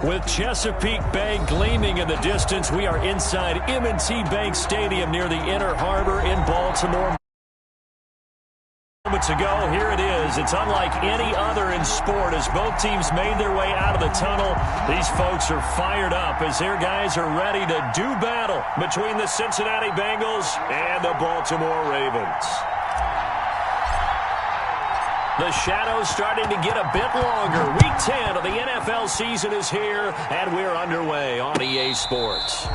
With Chesapeake Bay gleaming in the distance, we are inside M&T Bank Stadium near the Inner Harbor in Baltimore. Moments ago, here it is. It's unlike any other in sport as both teams made their way out of the tunnel. These folks are fired up as their guys are ready to do battle between the Cincinnati Bengals and the Baltimore Ravens. The shadow's starting to get a bit longer. Week 10 of the NFL season is here, and we're underway on EA Sports.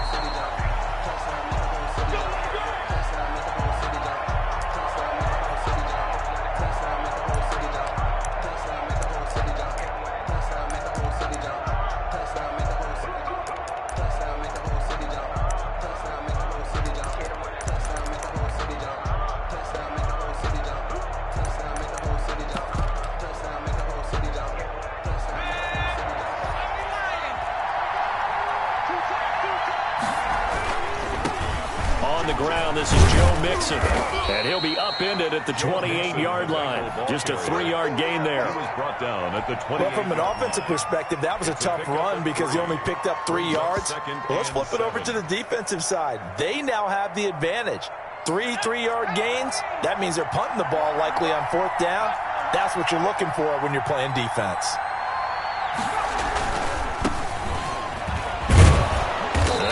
This is Joe Mixon, and he'll be upended at the 28-yard line. Just a 3-yard gain there. Brought down at the 28. Well, from an offensive perspective, that was a tough run because he only picked up 3 yards. Well, let's flip it over to the defensive side. They now have the advantage. 3 3-yard gains, that means they're punting the ball likely on 4th down. That's what you're looking for when you're playing defense.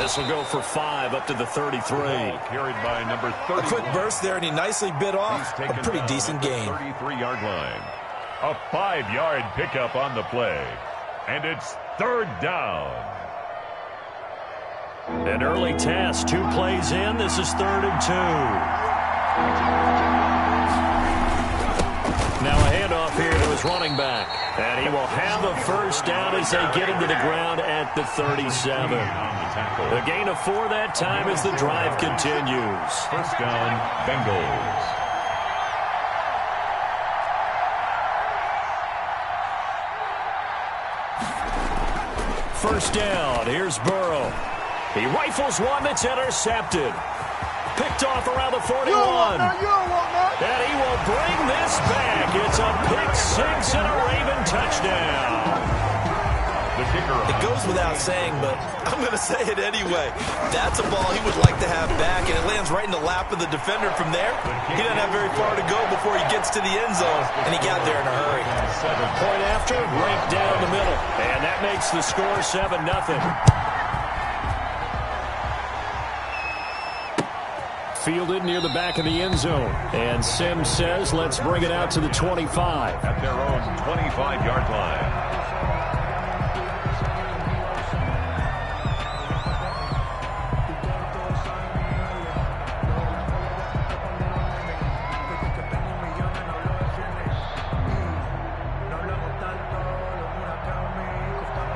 This will go for 5 up to the 33. Carried by number 30. A quick burst there, and he nicely bit off a pretty decent gain. 33-yard line. A 5-yard pickup on the play. And it's 3rd down. An early test. 2 plays in. This is 3rd and 2. Now a handoff here to his running back. And he will have a 1st down as they get into the ground at the 37. A gain of 4 that time as the drive continues. 1st down, Bengals. First down, here's Burrow. He rifles one that's intercepted. Picked off around the 41. And he will bring this back. It's a pick 6 and a Raven touchdown. It goes without saying, but I'm going to say it anyway. That's a ball he would like to have back, and it lands right in the lap of the defender from there. He doesn't have very far to go before he gets to the end zone, and he got there in a hurry. Point after, right down the middle. And that makes the score 7-0. Fielded near the back of the end zone. And Sims says, let's bring it out to the 25. At their own 25-yard line.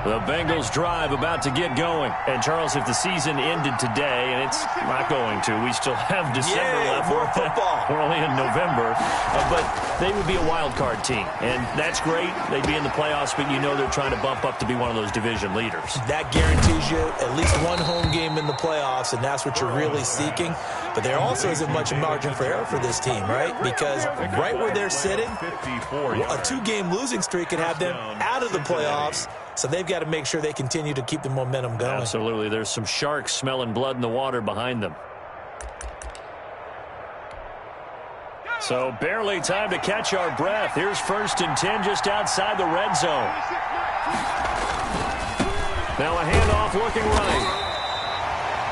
The Bengals drive about to get going. And, Charles, if the season ended today, and it's not going to, we still have December left. More football. We're only in November. But they would be a wild card team. And that's great. They'd be in the playoffs, but you know they're trying to bump up to be one of those division leaders. That guarantees you at least one home game in the playoffs, and that's what you're really seeking. But there also isn't much margin for error for this team, right? Because right where they're sitting, a 2-game losing streak could have them out of the playoffs. So they've got to make sure they continue to keep the momentum going. Absolutely. There's some sharks smelling blood in the water behind them. So barely time to catch our breath. Here's 1st and 10 just outside the red zone. Now a handoff looking right.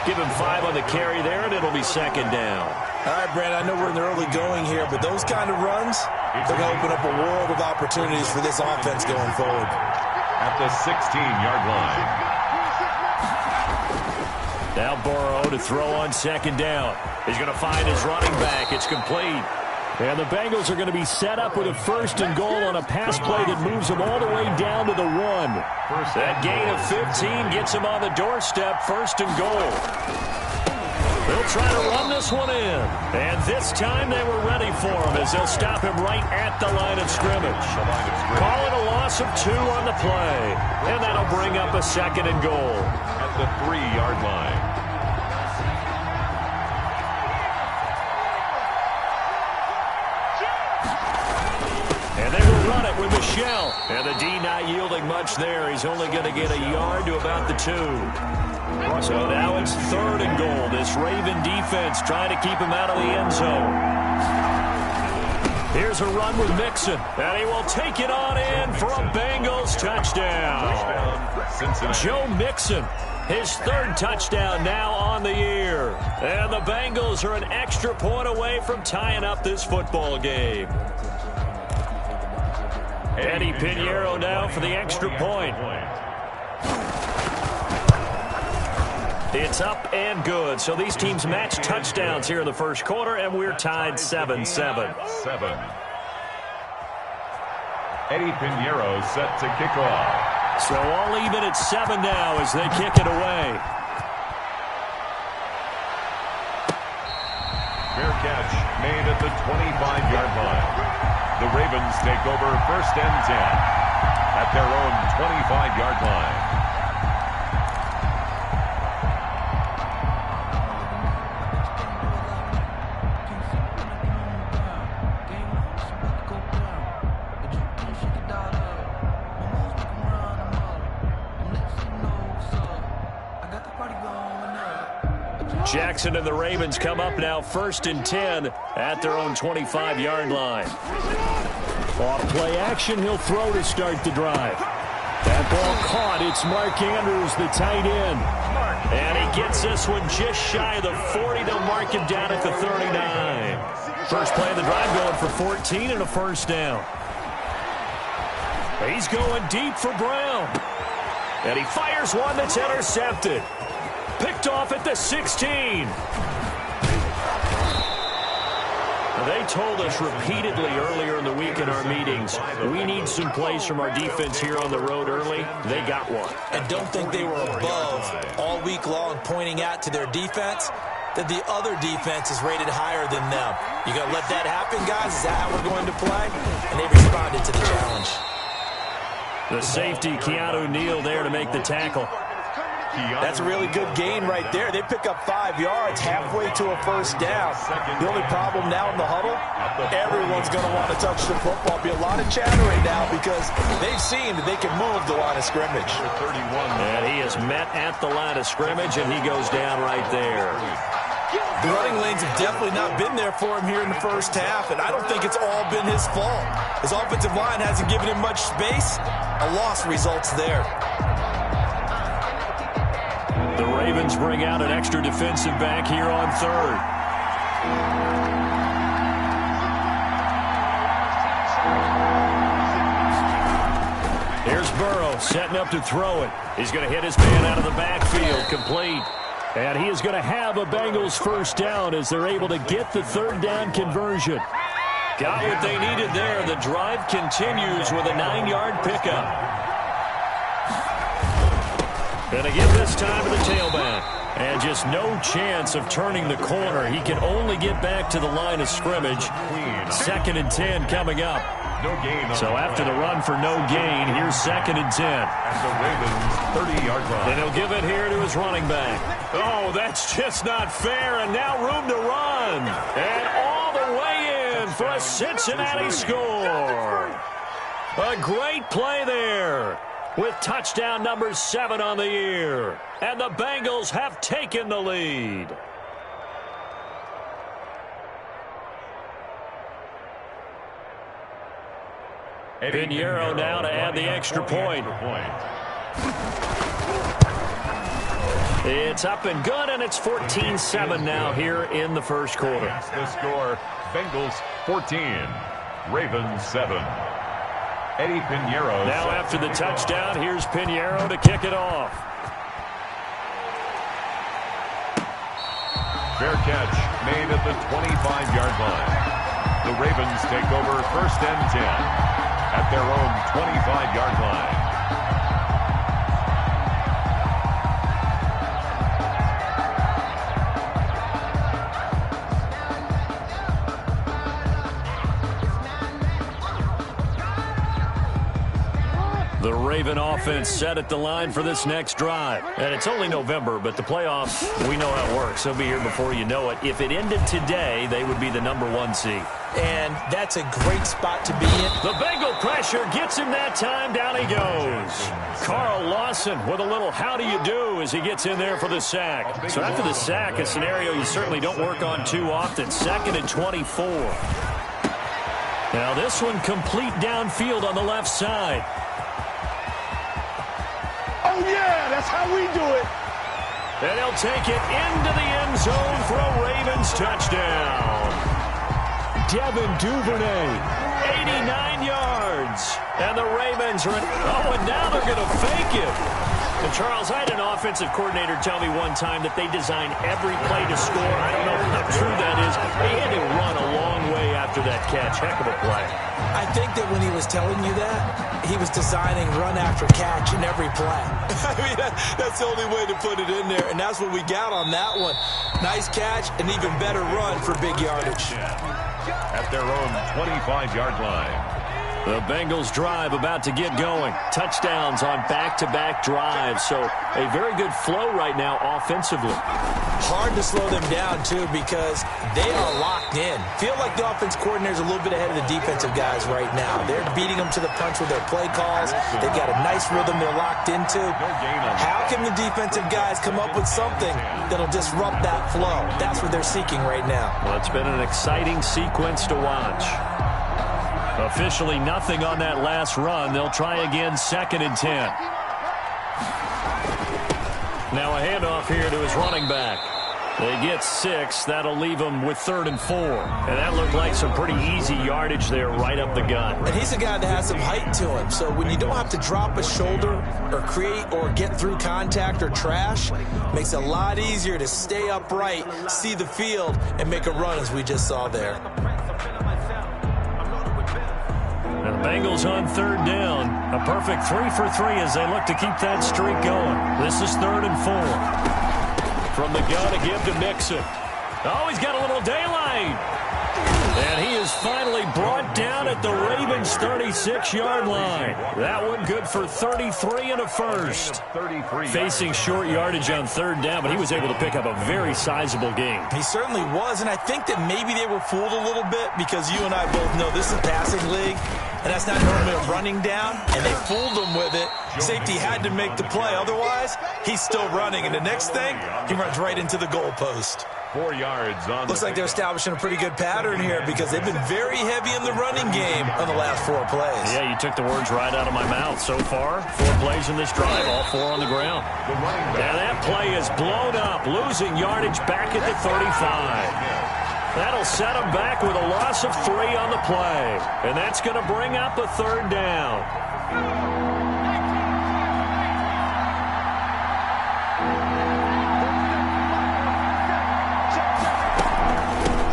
Give him 5 on the carry there, and it'll be 2nd down. All right, Brandon, I know we're in the early going here, but those kind of runs, they're going to open up a world of opportunities for this offense going forward. At the 16-yard line. Now Burrow to throw on 2nd down. He's going to find his running back. It's complete. And the Bengals are going to be set up with a 1st and goal on a pass play that moves them all the way down to the 1. That gain of 15 gets them on the doorstep, 1st and goal. They'll try to run this one in. And this time they were ready for him as they'll stop him right at the line of scrimmage. Call it a loss of 2 on the play. And that'll bring up a 2nd and goal. At the 3-yard line. And they will run it with the shell. And the D not yielding much there. He's only going to get a yard to about the 2. So now it's 3rd and goal. This Raven defense trying to keep him out of the end zone. Here's a run with Mixon, and he will take it on in for a Bengals touchdown. Joe Mixon, his 3rd touchdown now on the year. And the Bengals are an extra point away from tying up this football game. Eddie Pinheiro now for the extra point. It's up and good. So these teams match touchdowns here in the first quarter, and we're tied 7-7. Eddie Pinheiro set to kick off. So all even at 7 now as they kick it away. Fair catch made at the 25-yard line. The Ravens take over 1st and 10 at their own 25-yard line. Jackson and the Ravens come up now 1st and 10 at their own 25-yard line. Off play action, he'll throw to start the drive. That ball caught. It's Mark Andrews, the tight end. And he gets this one just shy of the 40. They'll mark him down at the 39. First play of the drive going for 14 and a 1st down. He's going deep for Brown. And he fires one that's intercepted. Picked off at the 16. They told us repeatedly earlier in the week in our meetings, we need some plays from our defense here on the road early. They got one. And don't think they were above all week long pointing out to their defense that the other defense is rated higher than them. You going to let that happen, guys? Is that how we're going to play? And they responded to the challenge. The safety, Keanu Neal, there to make the tackle. That's a really good gain right there. They pick up 5 yards halfway to a 1st down. The only problem now in the huddle, everyone's going to want to touch the football. Be a lot of chattering now because they've seen that they can move the line of scrimmage. And he is met at the line of scrimmage, and he goes down right there. The running lanes have definitely not been there for him here in the 1st half, and I don't think it's all been his fault. His offensive line hasn't given him much space. A loss results there. The Ravens bring out an extra defensive back here on 3rd. Here's Burrow setting up to throw it. He's going to hit his man out of the backfield, complete. And he is going to have a Bengals 1st down as they're able to get the 3rd down conversion. Got what they needed there. The drive continues with a 9-yard pickup. And again this time to the tailback. And just no chance of turning the corner. He can only get back to the line of scrimmage. 2nd and 10 coming up. No gain. So after the run for no gain, here's 2nd and 10. At the Ravens' 30-yard line. Then he'll give it here to his running back. Oh, that's just not fair. And now room to run. And all the way in for a Cincinnati score. A great play there, with touchdown number 7 on the year. And the Bengals have taken the lead. Pinheiro now to add the extra point. It's up and good, and it's 14-7 now here in the first quarter. The score, Bengals 14, Ravens 7. Eddie Pinheiro. Now after the touchdown, here's Pinheiro to kick it off. Fair catch made at the 25-yard line. The Ravens take over 1st and 10 at their own 25-yard line. The Raven offense set at the line for this next drive. And it's only November, but the playoffs, we know how it works. They'll be here before you know it. If it ended today, they would be the #1 seed. And that's a great spot to be in. The Bengal pressure gets him that time. Down he goes. Carl Lawson with a little how do you do as he gets in there for the sack. So after the sack, a scenario you certainly don't work on too often. 2nd and 24. Now this one complete downfield on the left side. Oh, yeah, that's how we do it. And he'll take it into the end zone for a Ravens touchdown. Devin Duvernay, 89 yards. And the Ravens are in. Oh, and now they're going to fake it. And Charles, I had an offensive coordinator tell me one time that they design every play to score. I don't know how true that is. They had to run a long way after that catch. Heck of a play. I think that when he was telling you that, he was designing run after catch in every play. I mean, that's the only way to put it in there, and that's what we got on that one. Nice catch, and even better run for big yardage. At their own 25-yard line. The Bengals drive about to get going. Touchdowns on back-to-back drives. So a very good flow right now offensively. Hard to slow them down, too, because they are locked in. Feel like the offense coordinator's a little bit ahead of the defensive guys right now. They're beating them to the punch with their play calls. They've got a nice rhythm they're locked into. How can the defensive guys come up with something that'll disrupt that flow? That's what they're seeking right now. Well, it's been an exciting sequence to watch. Officially nothing on that last run. They'll try again, 2nd and 10. Now a handoff here to his running back. They get 6. That'll leave him with 3rd and 4. And that looked like some pretty easy yardage there right up the gut. And he's a guy that has some height to him. So when you don't have to drop a shoulder or create or get through contact or trash, makes it a lot easier to stay upright, see the field, and make a run as we just saw there. And the Bengals on 3rd down. A perfect 3 for 3 as they look to keep that streak going. This is 3rd and 4. From the gun to give to Mixon. Oh, he's got a little daylight. And he is finally brought down at the Ravens' 36-yard line. That one good for 33 and a first. Facing short yardage on 3rd down, but he was able to pick up a very sizable gain. He certainly was, and I think that maybe they were fooled a little bit because you and I both know this is a passing league, and that's not normally a running down, and they fooled him with it. Safety had to make the play. Otherwise, he's still running, and the next thing, he runs right into the goalpost. 4 yards on. Looks like they're establishing a pretty good pattern here because they've been very heavy in the running game on the last 4 plays. Yeah, you took the words right out of my mouth. So far, 4 plays in this drive, all 4 on the ground. And that play is blown up, losing yardage back at the 35. That'll set him back with a loss of 3 on the play. And that's going to bring up a 3rd down.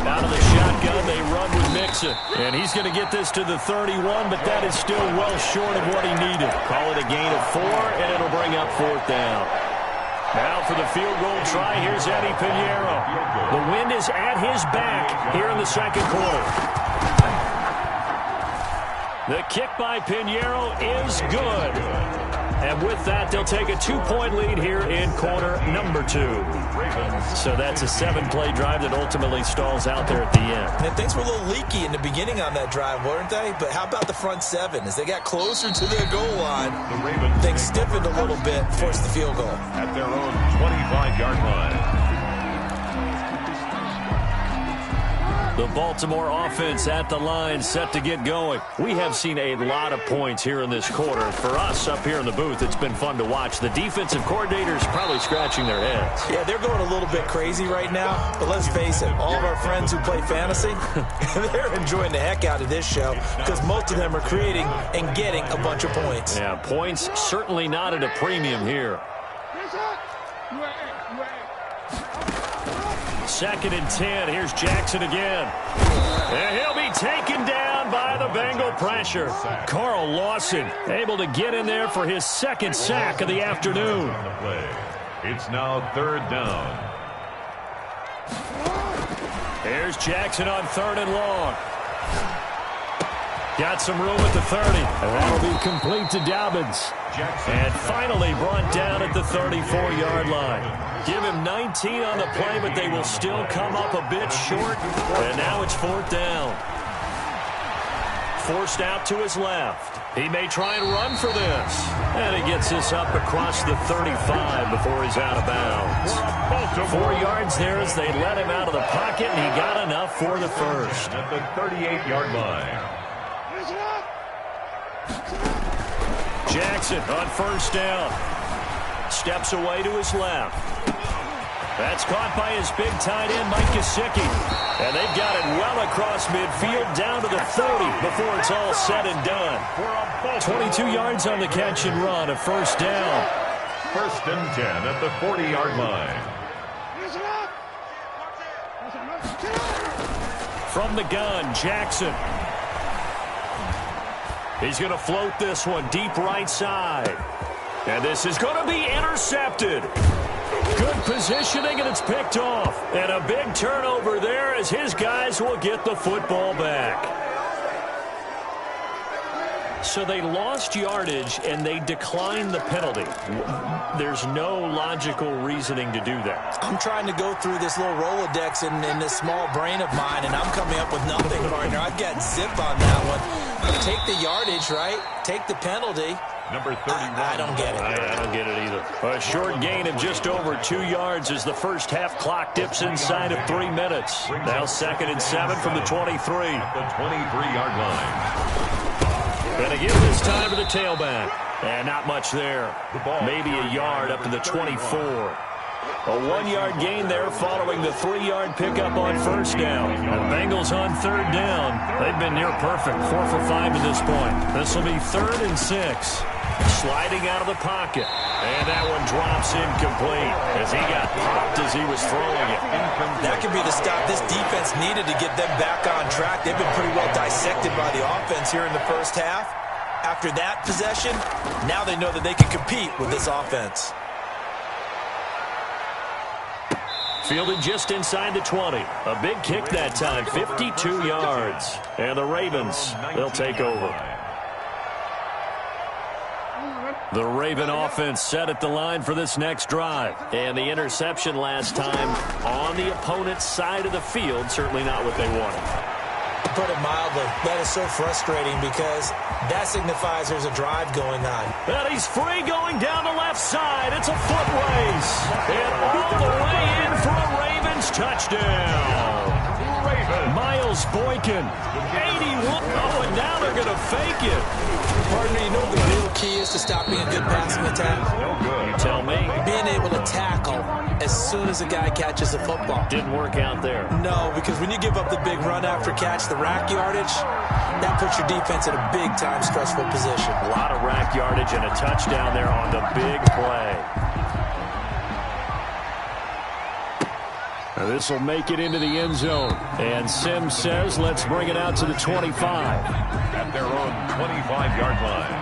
Out of the shotgun, they run with Mixon. And he's going to get this to the 31, but that is still well short of what he needed. Call it a gain of 4, and it'll bring up 4th down. Now for the field goal try, here's Eddie Pinheiro. The wind is at his back here in the 2nd quarter. The kick by Pinheiro is good. And with that, they'll take a 2-point lead here in quarter number 2. So that's a 7-play drive that ultimately stalls out there at the end. And things were a little leaky in the beginning on that drive, weren't they? But how about the front 7? As they got closer to their goal line, things stiffened a little bit, forced the field goal. At their own 25-yard line. The Baltimore offense at the line, set to get going. We have seen a lot of points here in this quarter. For us up here in the booth, it's been fun to watch. The defensive coordinators probably scratching their heads. Yeah, they're going a little bit crazy right now. But let's face it, all of our friends who play fantasy, they're enjoying the heck out of this show because most of them are creating and getting a bunch of points. Yeah, points certainly not at a premium here. 2nd and 10. Here's Jackson again. And he'll be taken down by the Bengal pressure. Carl Lawson able to get in there for his 2nd sack of the afternoon. It's now 3rd down. Here's Jackson on 3rd and long. Got some room at the 30. And that'll be complete to Dobbins. And finally brought down at the 34-yard line. Give him 19 on the play, but they will still come up a bit short. And now it's 4th down. Forced out to his left. He may try and run for this. And he gets this up across the 35 before he's out of bounds. 4 yards there as they let him out of the pocket, and he got enough for the first. At the 38-yard line. Jackson on 1st down. Steps away to his left. That's caught by his big tight end, Mike Gesicki. And they've got it well across midfield down to the 30 before it's all said and done. 22 yards on the catch and run, a 1st down. 1st and 10 at the 40-yard line. From the gun, Jackson. He's going to float this one deep right side. And this is going to be intercepted. Good positioning, and it's picked off. And a big turnover there as his guys will get the football back. So they lost yardage, and they declined the penalty. There's no logical reasoning to do that. I'm trying to go through this little Rolodex in this small brain of mine, and I'm coming up with nothing, partner. I've got zip on that one. Take the yardage, right? Take the penalty. Number 31. I don't get it. I don't get it either. A short gain of just over 2 yards as the first half clock dips inside of 3 minutes. Now 2nd and 7 from the 23. The 23-yard line. And again this time to the tailback. And not much there. Maybe a yard up to the 24. A 1-yard gain there following the 3-yard pickup on 1st down. And Bengals on 3rd down. They've been near perfect. 4 for 5 to this point. This will be 3rd and 6. Sliding out of the pocket. And that one drops incomplete as he got popped as he was throwing it. That could be the stop this defense needed to get them back on track. They've been pretty well dissected by the offense here in the first half. After that possession, now they know that they can compete with this offense. Fielded just inside the 20. A big kick that time, 52 yards. And the Ravens, they'll take over. The Raven offense set at the line for this next drive. And the interception last time on the opponent's side of the field, certainly not what they wanted. To put it mildly, that is so frustrating because that signifies there's a drive going on. And he's free going down the left side. It's a foot race. And all the way in for a Ravens touchdown. Miles Boykin, 81. Oh, and now they're going to fake it. Partner, you know what the real key is to stop being a good passing attack? No good. You tell me. Being able to tackle as soon as a guy catches the football. Didn't work out there. No, because when you give up the big run after catch, the rack yardage, that puts your defense in a big-time stressful position. A lot of rack yardage and a touchdown there on the big play. This will make it into the end zone. And Sims says, let's bring it out to the 25. At their own 25-yard line.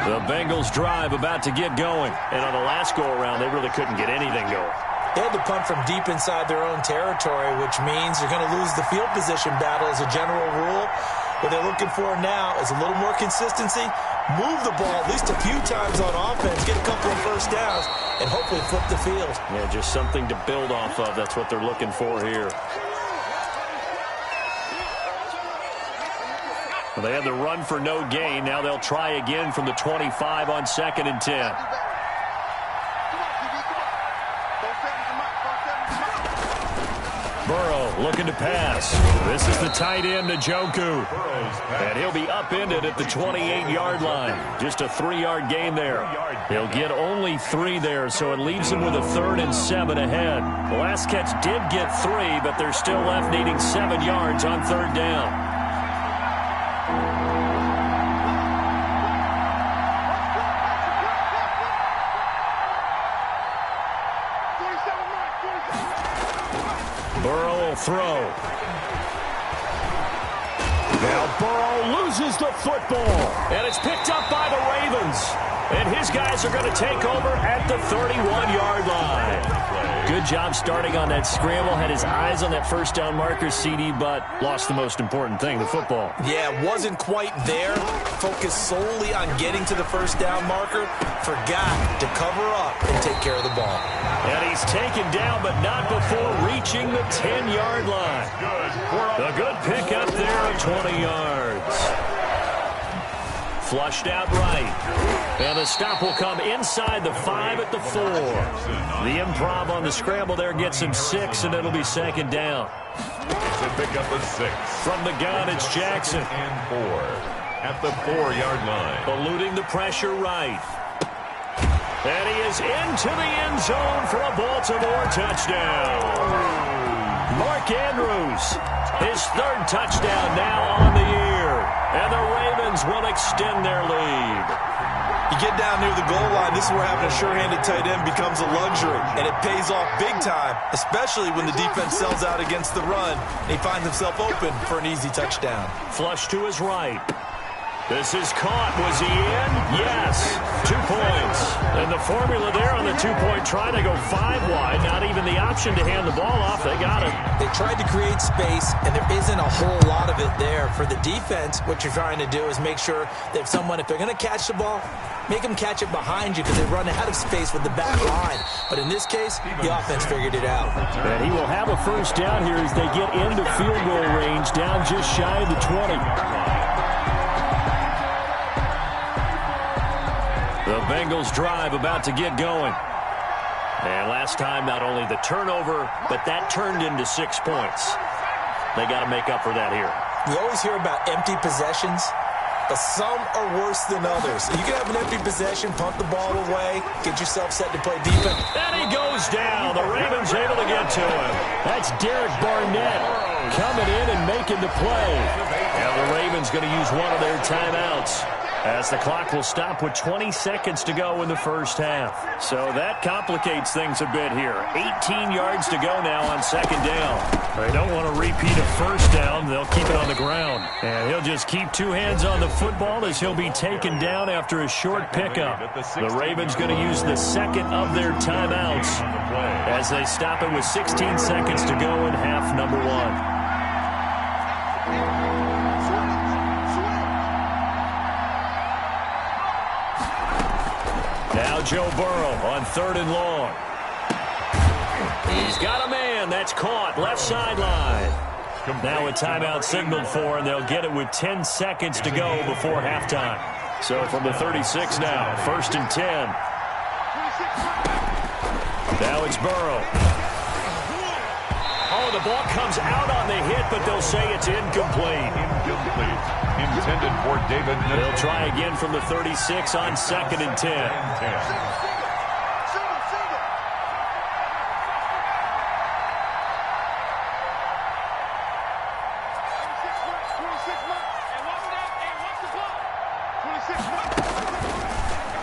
The Bengals drive about to get going. And on the last go-around, they really couldn't get anything going. They had to punt from deep inside their own territory, which means you're going to lose the field position battle as a general rule. What they're looking for now is a little more consistency, move the ball at least a few times on offense, get a couple of first downs, and hopefully flip the field. Yeah, just something to build off of. That's what they're looking for here. Well, they had the run for no gain. Now they'll try again from the 25 on 2nd and 10. Burrow looking to pass. This is the tight end, Njoku. And he'll be upended at the 28-yard line. Just a 3-yard gain there. He'll get only 3 there, so it leaves him with a 3rd and 7 ahead. The last catch did get 3, but they're still left needing 7 yards on 3rd down. Burrow will throw. Now Burrow loses the football. And it's picked up by the Ravens. And his these guys are going to take over at the 31-yard line. Good job starting on that scramble. Had his eyes on that first down marker, CD, but lost the most important thing, the football. Yeah, wasn't quite there. Focused solely on getting to the first down marker. Forgot to cover up and take care of the ball. And he's taken down, but not before reaching the 10-yard line. A good pick up there of 20 yards. Flushed out right. And the stop will come inside the 5 at the 4. The improv on the scramble there gets him 6, and it'll be second down. It's a pick up of 6. From the gun, it's Jackson. And 4 at the 4-yard line. Eluding the pressure right. And he is into the end zone for a Baltimore touchdown. Mark Andrews, his 3rd touchdown now on the year. And the Ravens will extend their lead. You get down near the goal line, this is where having a sure-handed tight end becomes a luxury. And it pays off big time, especially when the defense sells out against the run. And he finds himself open for an easy touchdown. Flush to his right. This is caught. Was he in? Yes. 2 points. And the formula there on the 2-point try to go 5 wide. Not even the option to hand the ball off. They got it. They tried to create space, and there isn't a whole lot of it there. For the defense, what you're trying to do is make sure that if they're going to catch the ball, make them catch it behind you because they run out of space with the back line. But in this case, the offense figured it out. And he will have a first down here as they get into field goal range, down just shy of the 20. The Bengals drive about to get going. And last time, not only the turnover, but that turned into 6 points. They got to make up for that here. You always hear about empty possessions, but some are worse than others. You can have an empty possession, punt the ball away, get yourself set to play defense. And he goes down. The Ravens able to get to him. That's Derek Barnett coming in and making the play. Now the Ravens going to use one of their timeouts, as the clock will stop with 20 seconds to go in the first half. So that complicates things a bit here. 18 yards to go now on second down. They don't want to repeat a first down. They'll keep it on the ground. And he'll just keep 2 hands on the football as he'll be taken down after a short pickup. The Ravens going to use the second of their timeouts as they stop it with 16 seconds to go in half number 1. Now Joe Burrow on 3rd and long. He's got a man. That's caught. Left sideline. Now a timeout signaled for, and they'll get it with 10 seconds to go before halftime. So from the 36 now, 1st and 10. Now it's Burrow. Oh, the ball comes out on the hit, but they'll say it's incomplete. Incomplete. Intended for David. They'll try again from the 36 on 2nd and 10.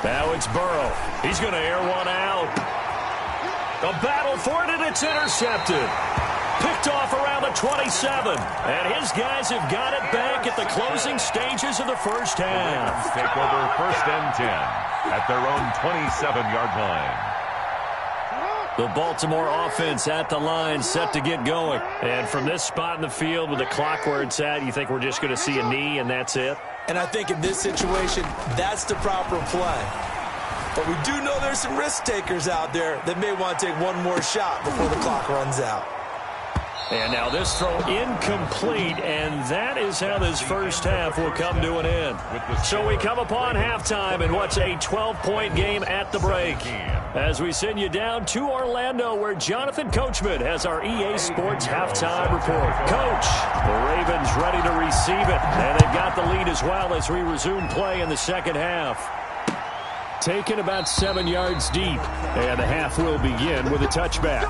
Now it's Burrow. He's going to air one out. A battle for it, and it's intercepted. Picked off around the 27. And his guys have got it back at the closing stages of the first half. Take over 1st and 10 at their own 27-yard line. The Baltimore offense at the line, set to get going. And from this spot in the field with the clock where it's at, you think we're just going to see a knee and that's it? And I think in this situation, that's the proper play. But we do know there's some risk takers out there that may want to take one more shot before the clock runs out. And now this throw incomplete, and that is how this first half will come to an end. So we come upon halftime in what's a 12-point game at the break, as we send you down to Orlando, where Jonathan Coachman has our EA Sports halftime report. Coach, the Ravens ready to receive it, and they've got the lead as well as we resume play in the second half. Taken about 7 yards deep, and the half will begin with a touchback.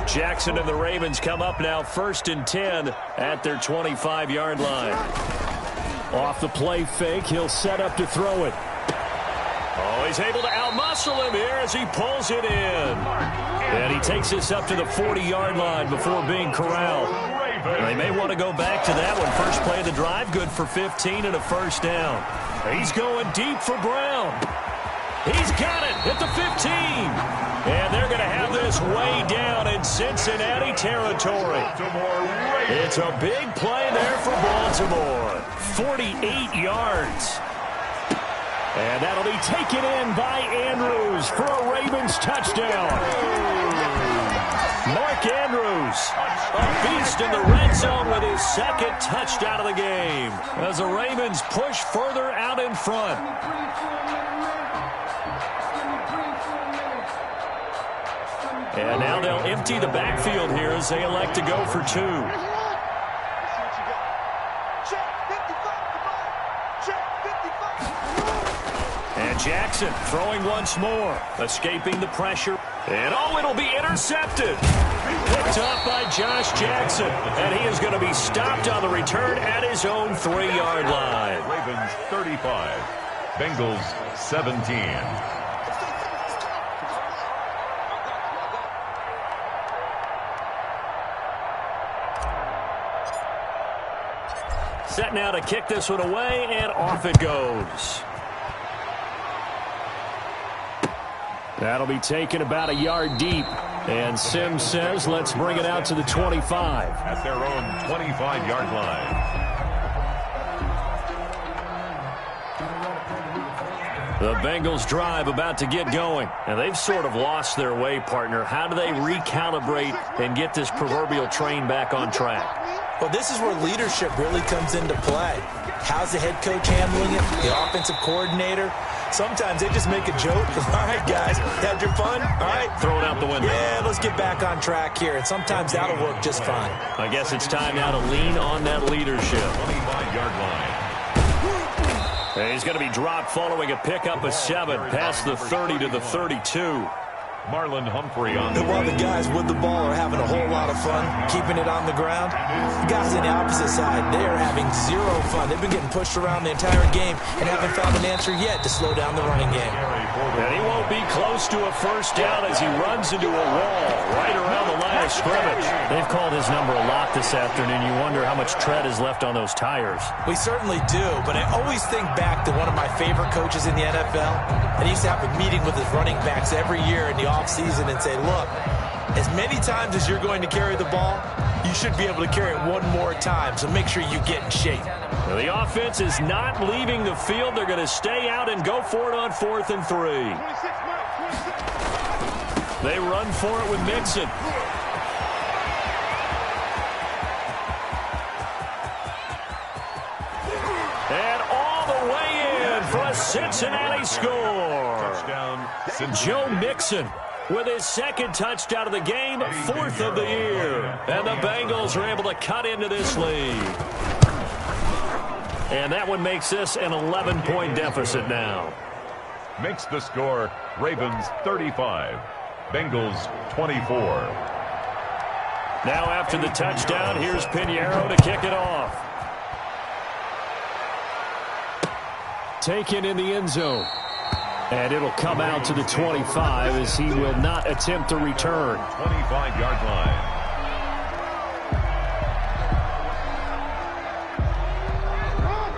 Jackson and the Ravens come up now 1st and 10 at their 25-yard line. Off the play fake, he'll set up to throw it. Oh, he's able to outmuscle him here as he pulls it in. And he takes this up to the 40-yard line before being corralled. They may want to go back to that one. First play of the drive, good for 15 and a first down. He's going deep for Brown. He's got it at the 15. And they're going to have this way down in Cincinnati territory. It's a big play there for Baltimore. 48 yards. And that'll be taken in by Andrews for a Ravens touchdown. Mark Andrews, a beast in the red zone with his second touchdown of the game as the Ravens push further out in front. And now they'll empty the backfield here as they elect to go for two. And Jackson throwing once more, escaping the pressure. And it'll be intercepted. Picked up by Josh Jackson. And he is going to be stopped on the return at his own 3-yard line. Ravens 35, Bengals 17. Set now to kick this one away, and off it goes. That'll be taken about a yard deep. And Sims says, let's bring it out to the 25. At their own 25-yard line. The Bengals drive about to get going. And they've sort of lost their way, partner. How do they recalibrate and get this proverbial train back on track? Well, this is where leadership really comes into play. How's the head coach handling it? The offensive coordinator? Sometimes they just make a joke. All right, guys, had your fun? All right. Throw it out the window. Yeah, let's get back on track here. And sometimes that'll work just fine. I guess it's time now to lean on that leadership. 25-yard line. And he's going to be dropped following a pickup of 7 past the 30 to the 32. Marlon Humphrey on the while the guys with the ball are having a whole lot of fun keeping it on the ground, the guys on the opposite side, they are having zero fun. They've been getting pushed around the entire game and haven't found an answer yet to slow down the running game. And he won't be close to a first down as he runs into a wall right around the line of scrimmage. They've called his number a lot this afternoon. You wonder how much tread is left on those tires. We certainly do, but I always think back to one of my favorite coaches in the NFL. And he used to have a meeting with his running backs every year in the offseason and say, look, as many times as you're going to carry the ball, you should be able to carry it one more time, so make sure you get in shape. Now the offense is not leaving the field. They're going to stay out and go for it on 4th and 3. They run for it with Mixon. And all the way in for a Cincinnati score. touchdown. Joe Mixon with his second touchdown of the game, 4th of the year. And the Bengals are able to cut into this lead. And that one makes this an 11-point deficit now. Makes the score Ravens 35, Bengals 24. Now after the touchdown, here's Pinheiro to kick it off. Taken in the end zone. And it'll come out to the 25 as he will not attempt to return. 25-yard line.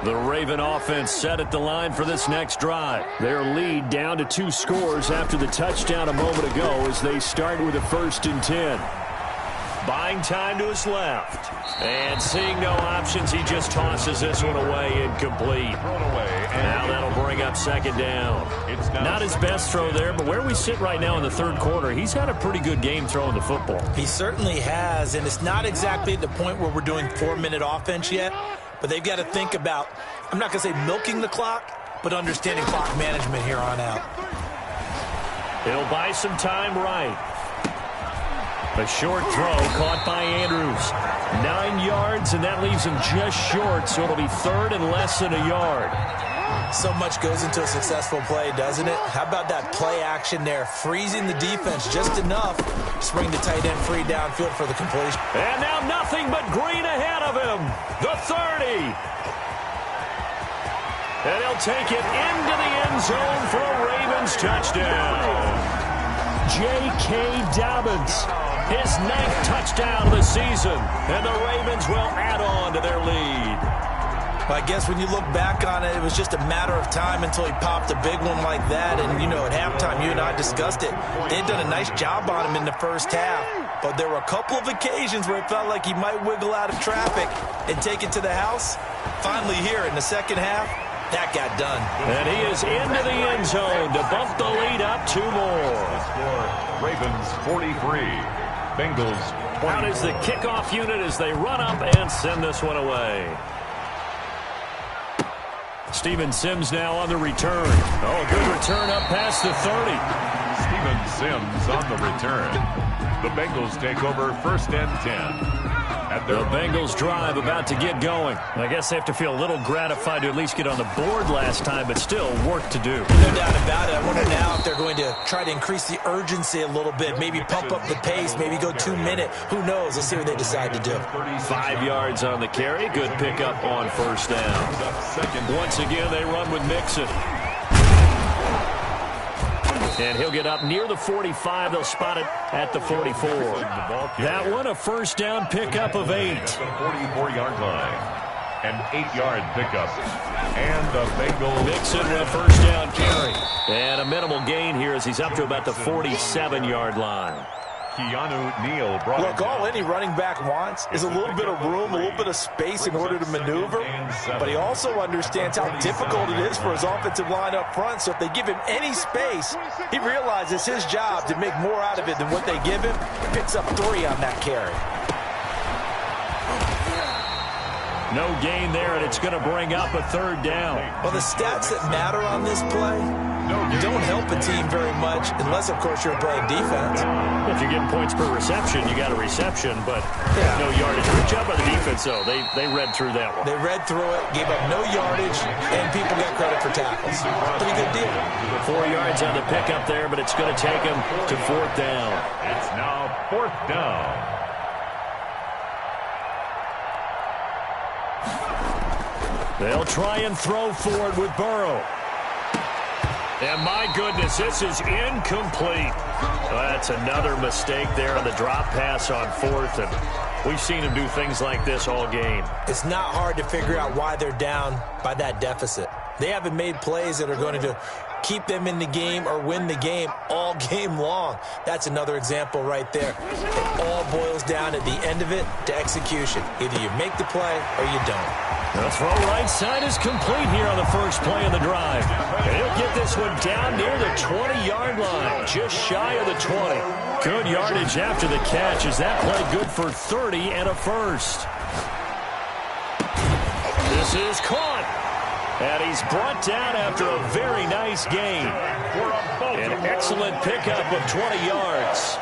The Raven offense set at the line for this next drive. Their lead down to 2 scores after the touchdown a moment ago as they start with a 1st and 10. Buying time to his left. And seeing no options, he just tosses this one away incomplete. Thrown away. Now that'll bring up 2nd down. It's not his best throw there, but where we sit right now in the 3rd quarter, he's had a pretty good game throwing the football. He certainly has, and it's not exactly at the point where we're doing 4-minute offense yet, but they've got to think about, I'm not going to say milking the clock, but understanding clock management here on out. He'll buy some time right. A short throw caught by Andrews. 9 yards, and that leaves him just short, so it'll be 3rd and less than a yard. So much goes into a successful play, doesn't it? How about that play action there, freezing the defense just enough to bring the tight end free downfield for the completion. And now nothing but green ahead of him. The 30. And he'll take it into the end zone for a Ravens touchdown. J.K. Dobbins his 9th touchdown of the season, and the Ravens will add on to their lead. I guess when you look back on it, it was just a matter of time until he popped a big one like that. And, you know, at halftime, you and I discussed it. They'd done a nice job on him in the first half. But there were a couple of occasions where it felt like he might wiggle out of traffic and take it to the house. Finally here in the second half, that got done. And he is into the end zone to bump the lead up 2 more. Ravens 43, Bengals 20. Out is the kickoff unit as they run up and send this one away. Steven Sims now on the return. Oh, good return up past the 30. Steven Sims on the return. The Bengals take over 1st and 10. The Bengals drive about to get going. I guess they have to feel a little gratified to at least get on the board last time, but still work to do. No doubt about it. I wonder now if they're going to try to increase the urgency a little bit, maybe pump up the pace, maybe go 2-minute. Who knows? Let's see what they decide to do. 5 yards on the carry. Good pickup on 1st down. Once again, they run with Mixon. And he'll get up near the 45. They'll spot it at the 44. That one, a 1st down pickup of 8. The 44-yard line. An 8-yard pickup. And the Bengals. Mixon with a 1st down carry. And a minimal gain here as he's up to about the 47-yard line. Keanu Neal brought Look, all any running back wants is a little bit of room, a little bit of space in order to maneuver. But he also understands how difficult it is for his offensive line up front. So if they give him any space, he realizes his job to make more out of it than what they give him. Picks up 3 on that carry. No gain there, and it's going to bring up a 3rd down. Well, the stats that matter on this play don't help a team very much unless, of course, you're playing defense. If you're getting points per reception, you got a reception, but no yardage. Good job by the defense, though. They read through that one. They read through it, gave up no yardage, and people got credit for tackles. Pretty good deal. 4 yards on the pickup there, but it's going to take him to 4th down. It's now 4th down. They'll try and throw forward with Burrow. And my goodness, this is incomplete. That's another mistake there on the drop pass on 4th, and we've seen him do things like this all game. It's not hard to figure out why they're down by that deficit. They haven't made plays that are going to keep them in the game or win the game all game long. That's another example right there. It all boils down at the end of it to execution. Either you make the play or you don't. The throw right side is complete here on the first play of the drive. And he'll get this one down near the 20-yard line, just shy of the 20. Good yardage after the catch as that play good for 30 and a 1st. This is caught. And he's brought down after a very nice gain. An excellent pickup of 20 yards.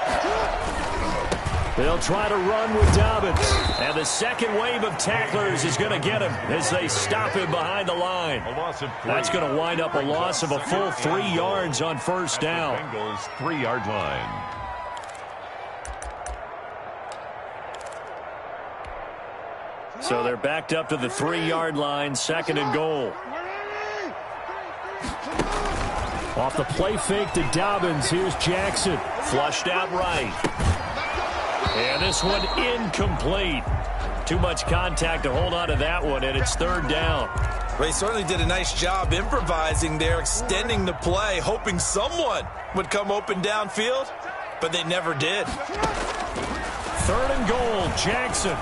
They'll try to run with Dobbins. And the second wave of tacklers is going to get him as they stop him behind the line. That's going to wind up a loss of a full 3 yards on 1st down. Bengals 3-yard line. So they're backed up to the 3-yard line, 2nd and goal. Off the play fake to Dobbins, here's Jackson. Flushed out right. And this one incomplete. Too much contact to hold on to that one, and it's 3rd down. Well, he certainly did a nice job improvising there, extending the play, hoping someone would come open downfield, but they never did. 3rd and goal, Jackson.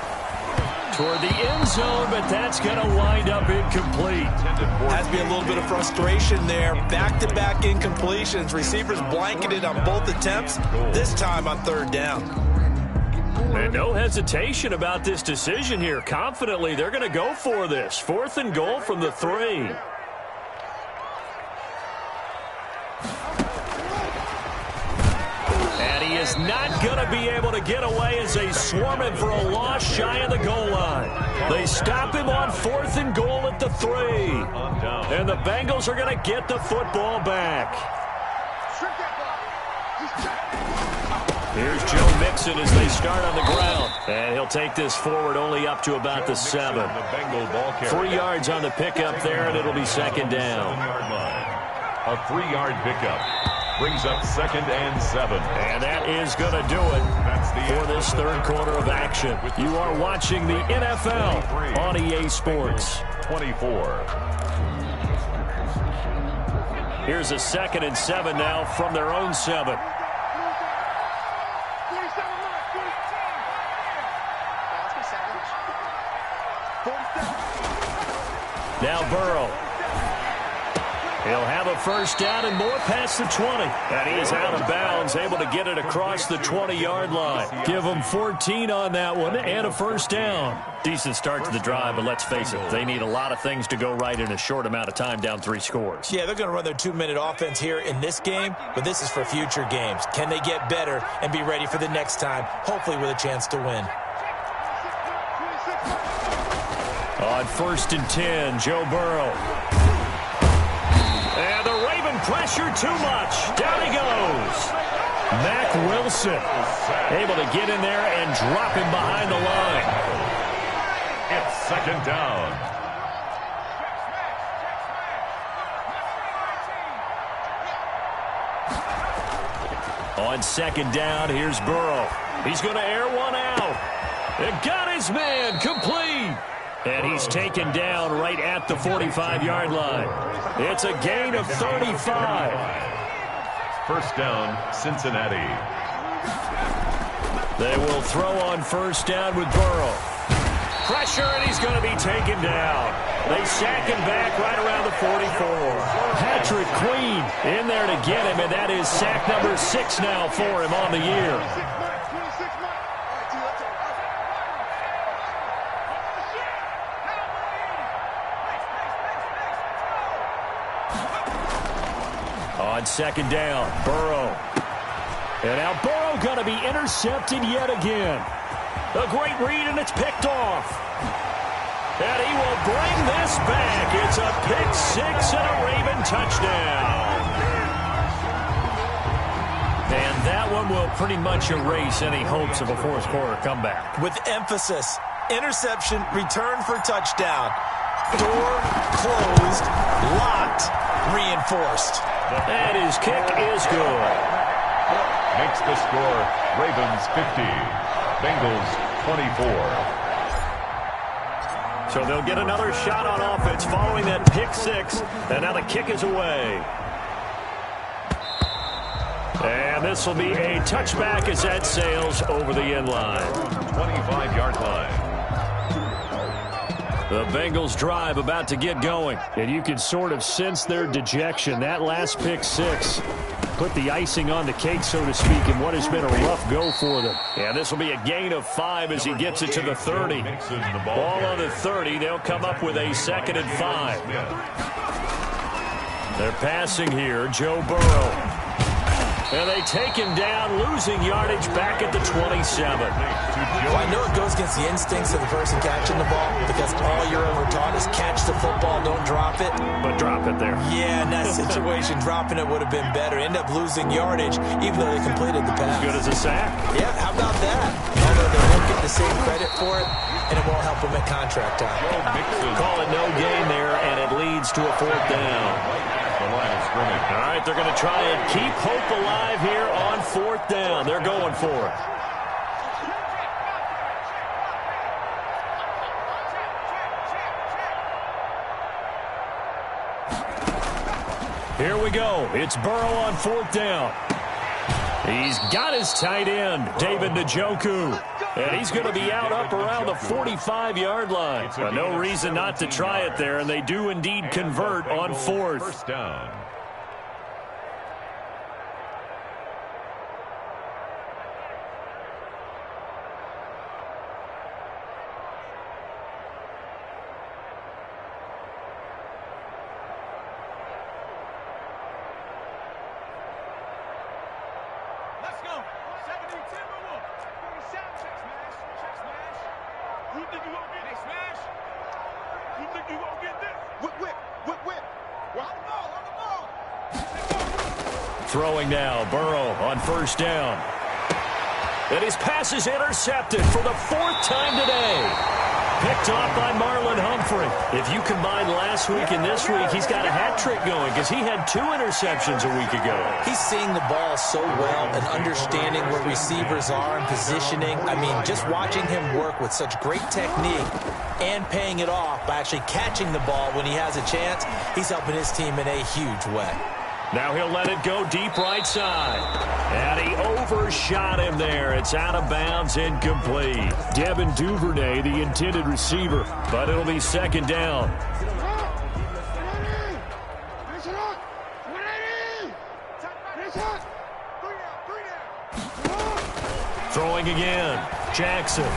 Toward the end zone, but that's going to wind up incomplete. Has to be a little bit of frustration there. Back-to-back incompletions. Receivers blanketed on both attempts, this time on 3rd down. And no hesitation about this decision here. Confidently, they're going to go for this. 4th and goal from the 3. And he is not going to be able to get away as they swarm him for a loss shy of the goal line. They stop him on 4th and goal at the 3. And the Bengals are going to get the football back. Here's Joe Mixon as they start on the ground. And he'll take this forward only up to about the 7. 3 yards on the pickup there, and it'll be 2nd down. A 3-yard pickup. Brings up 2nd and 7. And that is going to do it for this third quarter of action. You are watching the NFL on EA Sports. 24. Here's a 2nd and 7 now from their own 7. Now Burrow. He'll have a first down and more past the 20. And he is out of bounds, able to get it across the 20-yard line. Give him 14 on that one and a first down. Decent start to the drive, but let's face it, they need a lot of things to go right in a short amount of time, down 3 scores. Yeah, they're going to run their 2-minute offense here in this game, but this is for future games. Can they get better and be ready for the next time, hopefully with a chance to win? On 1st and 10, Joe Burrow. And the Raven pressure too much. Down he goes. Mack Wilson able to get in there and drop him behind the line. It's 2nd down. On 2nd down, here's Burrow. He's going to air one out. And got his man complete. And he's taken down right at the 45-yard line. It's a gain of 35. First down, Cincinnati. They will throw on first down with Burrow. Pressure, and he's going to be taken down. They sack him back right around the 44. Patrick Queen in there to get him, and that is sack number 6 now for him on the year. On 2nd down, Burrow. And now Burrow going to be intercepted yet again. A great read, and it's picked off. And he will bring this back. It's a pick 6 and a Raven touchdown. And that one will pretty much erase any hopes of a fourth quarter comeback. With emphasis, interception, return for touchdown. Door closed, locked, reinforced. And his kick is good. Makes the score Ravens 50, Bengals 24. So they'll get another shot on offense following that pick 6. And now the kick is away. And this will be a touchback as that sails over the end line. 25-yard line. The Bengals drive about to get going. And you can sort of sense their dejection. That last pick 6 put the icing on the cake, so to speak, in what has been a rough go for them. And this will be a gain of 5 as he gets it to the 30. Ball on the 30. They'll come up with a 2nd and 5. They're passing here. Joe Burrow. And they take him down, losing yardage back at the 27. Well, I know it goes against the instincts of the person catching the ball because all you're ever taught is catch the football, don't drop it. But drop it there. Yeah, in that situation, dropping it would have been better. End up losing yardage, even though they completed the pass. As good as a sack. Yeah, how about that? Although they won't get the same credit for it, and it won't help them at contract time. Call it no gain there, and it leads to a 4th down. All right, they're going to try and keep hope alive here on 4th down. They're going for it. Here we go. It's Burrow on 4th down. He's got his tight end, David Njoku. And he's going to be out up around the 45-yard line. No reason not to try it there, and they do indeed convert on 4th. First down. Throwing now, Burrow on 1st down. And his pass is intercepted for the 4th time today. Picked off by Marlon Humphrey. different. If you combine last week and this week, he's got a hat trick going because he had 2 interceptions a week ago. He's seeing the ball so well and understanding where receivers are and positioning. I mean, just watching him work with such great technique and paying it off by actually catching the ball when he has a chance, he's helping his team in a huge way. Now he'll let it go deep right side. And he overshot him there. It's out of bounds, incomplete. Devin Duvernay, the intended receiver, but it'll be second down. Throwing again. Jackson.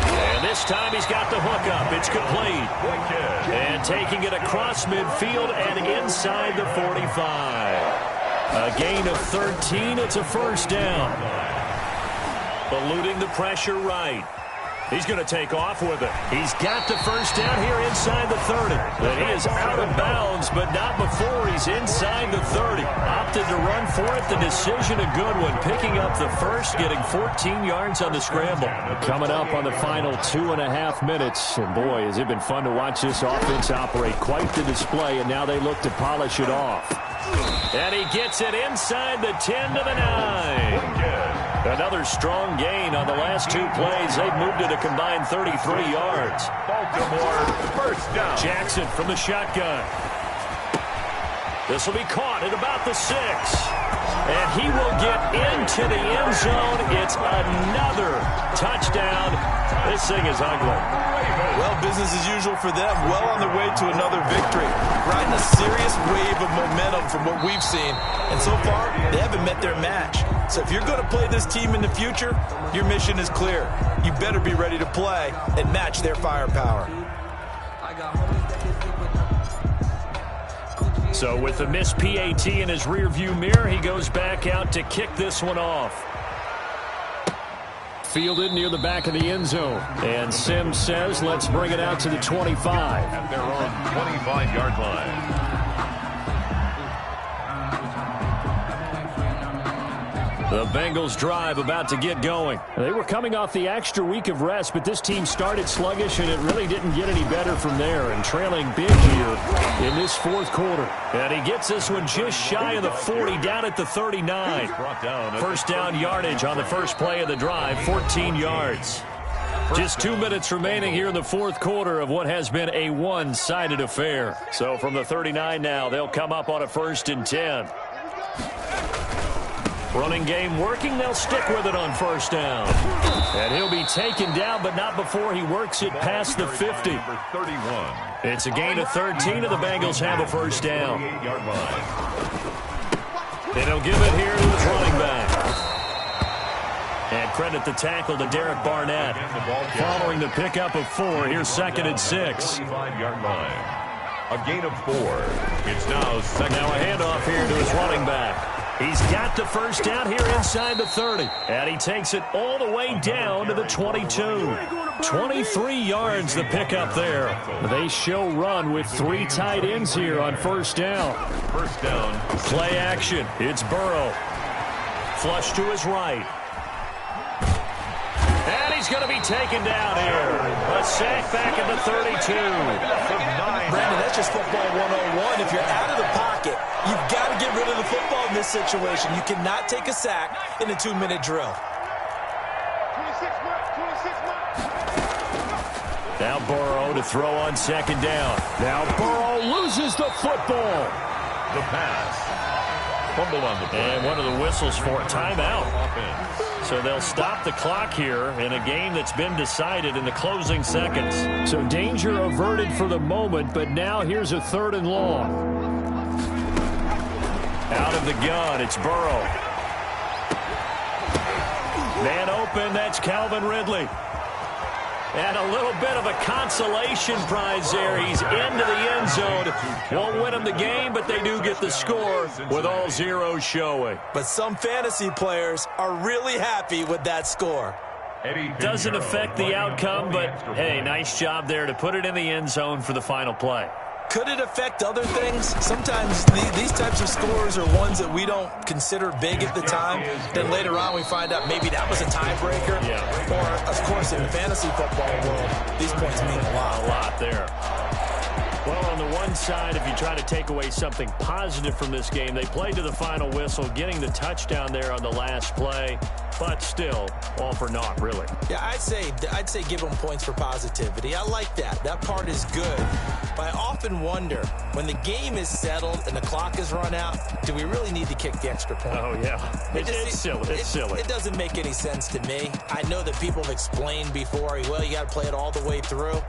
And this time he's got the hook up. It's complete. And taking it across midfield and inside the 45. A gain of 13. It's a first down. Eluding the pressure right. He's going to take off with it. He's got the first down here inside the 30. But he is out of bounds, but not before he's inside the 30. Opted to run for it. The decision a good one. Picking up the first, getting 14 yards on the scramble. Coming up on the final 2.5 minutes. And boy, has it been fun to watch this offense operate. Quite the display, and now they look to polish it off. And he gets it inside the 10 to the 9. Another strong gain on the last 2 plays. They've moved it a combined 33 yards. Baltimore, first down. Jackson from the shotgun. This will be caught at about the 6. And he will get into the end zone. It's another touchdown. This thing is ugly. Well, business as usual for them. Well on their way to another victory. Riding a serious wave of momentum from what we've seen. And so far, they haven't met their match. So if you're going to play this team in the future, your mission is clear. You better be ready to play and match their firepower. So with the missed PAT in his rearview mirror, he goes back out to kick this one off. Fielded near the back of the end zone. And Sims says, let's bring it out to the 25. At their own 25-yard line. The Bengals drive about to get going. They were coming off the extra week of rest, but this team started sluggish, and it really didn't get any better from there, and trailing big here in this 4th quarter. And he gets this one just shy of the 40, down at the 39. First down yardage on the first play of the drive, 14 yards. Just 2 minutes remaining here in the 4th quarter of what has been a one-sided affair. So from the 39 now, they'll come up on a 1st and 10. Running game working. They'll stick with it on first down. And he'll be taken down, but not before he works it past the 50. It's a gain of 13, and the Bengals have a first down. And he'll give it here to his running back. And credit the tackle to Derek Barnett. Following the pickup of 4, here's 2nd and 6. A gain of 4. It's now second. Now a handoff here to his running back. He's got the first down here inside the 30. And he takes it all the way down to the 22. 23 yards the pickup there. They show run with 3 tight ends here on first down. First down. Play action. It's Burrow. Flush to his right. And he's going to be taken down here. A sack back at the 32. Brandon, that's just football 101. If you're out of the pocket, you've got to get rid of the football in this situation. You cannot take a sack in a 2-minute drill. Now Burrow to throw on second down. Now Burrow loses the football. The pass. Fumble on the play. And one of the whistles for a timeout. So they'll stop the clock here in a game that's been decided in the closing seconds. So danger averted for the moment, but now here's a 3rd and long. Out of the gun, it's Burrow. Man open, that's Calvin Ridley. And a little bit of a consolation prize there. He's into the end zone. Won't win him the game, but they do get the score with all zeros showing. But some fantasy players are really happy with that score. Doesn't affect the outcome, but hey, nice job there to put it in the end zone for the final play. Could it affect other things? Sometimes these types of scores are ones that we don't consider big at the time. Then later on we find out maybe that was a tiebreaker. Yeah. Or, of course, in the fantasy football world, these points mean a lot. A lot there. Well, on the one side, if you try to take away something positive from this game, they played to the final whistle, getting the touchdown there on the last play, but still, all for naught, really. Yeah, I'd say give them points for positivity. I like that. That part is good. But I often wonder, when the game is settled and the clock is run out, do we really need to kick the extra point? Oh, yeah. It's silly. It's silly. It doesn't make any sense to me. I know that people have explained before, well, you got to play it all the way through.